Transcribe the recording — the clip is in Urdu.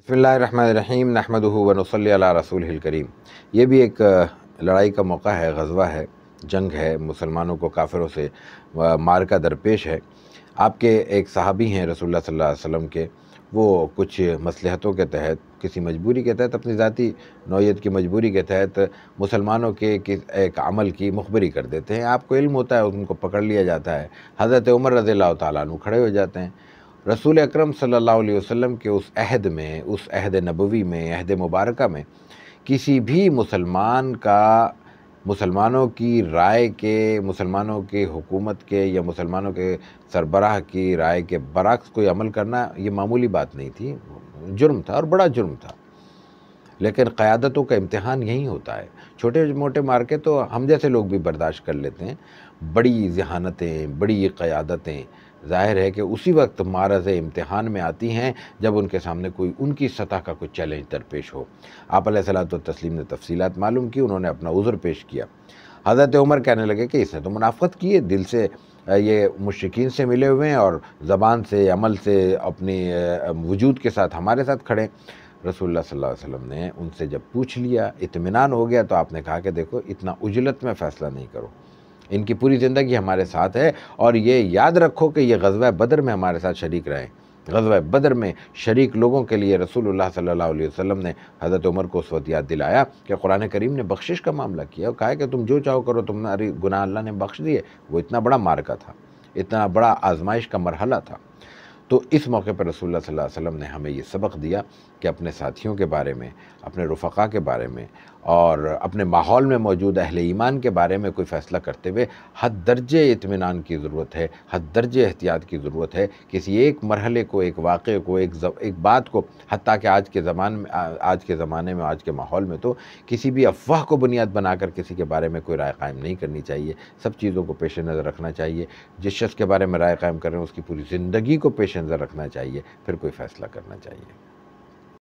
بسم اللہ الرحمن الرحیم نحمدہ و نصلی علی رسولہ الکریم۔ یہ بھی ایک لڑائی کا موقع ہے، غزوہ ہے، جنگ ہے، مسلمانوں کو کافروں سے معرکہ درپیش ہے۔ آپ کے ایک صحابی ہیں رسول اللہ صلی اللہ علیہ وسلم کے، وہ کچھ مصلحتوں کے تحت، کسی مجبوری کے تحت، اپنی ذاتی نوعیت کی مجبوری کے تحت مسلمانوں کے ایک عمل کی مخبری کر دیتے ہیں۔ آپ کو علم ہوتا ہے، ان کو پکڑ لیا جاتا ہے۔ حضرت عمر رضی اللہ تعالیٰ عنہ کھڑے ہو جاتے ہیں۔ رسول اکرم صلی اللہ علیہ وسلم کے اس عہد میں، اس عہد نبوی میں، عہد مبارکہ میں، کسی بھی مسلمان کا مسلمانوں کی رائے کے، مسلمانوں کی حکومت کے یا مسلمانوں کے سربراہ کی رائے کے برعکس کوئی عمل کرنا یہ معمولی بات نہیں تھی، جرم تھا اور بڑا جرم تھا۔ لیکن قیادتوں کا امتحان یہی ہوتا ہے۔ چھوٹے موٹے مارکے تو ہم جیسے لوگ بھی برداشت کر لیتے ہیں، بڑی ذہانتیں، بڑی قیادتیں ظاہر ہے کہ اسی وقت معرض امتحان میں آتی ہیں جب ان کے سامنے کوئی ان کی سطح کا کوئی چیلنج درپیش ہو۔ آپ علیہ الصلوۃ والتسلیم نے تفصیلات معلوم کی، انہوں نے اپنا عذر پیش کیا۔ حضرت عمر کہنے لگے کہ اس نے تو منافقت کی ہے، دل سے یہ مشرکین سے ملے ہوئے ہیں اور زبان سے، عمل سے، اپنی وجود کے ساتھ ہمارے ساتھ کھڑے۔ رسول اللہ صلی اللہ علیہ وسلم نے ان سے جب پوچھ لیا، اطمینان ہو گیا، تو آپ نے کہا کہ دیکھو اتنا عجلت میں فیصلہ نہیں کرو، ان کی پوری زندگی ہمارے ساتھ ہے، اور یہ یاد رکھو کہ یہ غزوہ بدر میں ہمارے ساتھ شریک رہے۔ غزوہ بدر میں شریک لوگوں کے لیے رسول اللہ صلی اللہ علیہ وسلم نے حضرت عمر کو اس وقت یاد دلایا کہ قرآن کریم نے بخشش کا معاملہ کیا، اور کہا کہ تم جو چاہو کرو، تمہاری گناہ اللہ نے بخش دیے۔ وہ اتنا بڑا معرکہ تھا، اتنا بڑا آزمائش کا مرحلہ تھا۔ تو اس موقع پر رسول اللہ صلی اللہ علیہ وسلم نے ہمیں یہ سبق دیا کہ اپنے ساتھیوں کے بارے میں، اپنے رفقا کے بارے میں، اور اپنے ماحول میں موجود اہل ایمان کے بارے میں کوئی فیصلہ کرتے ہوئے حد درجے اطمینان کی ضرورت ہے، حد درجے احتیاط کی ضرورت ہے۔ کسی ایک مرحلے کو، ایک واقعے کو، ایک بات کو، حتیٰ کہ آج کے زمانے میں، آج کے ماحول میں تو کسی بھی افواہ کو بنیاد بنا کر کسی کے بارے میں کوئی رائے قائم نہیں کرنی چاہیے۔ سب چیزوں کو پیش نظر رکھنا چاہیے۔ جس شخص کے بارے میں رائے قائم کر رہے ہیں اس کی پوری زندگی کو پیش نظر رکھنا چاہیے، پھر کوئی فیصلہ کرنا چاہیے۔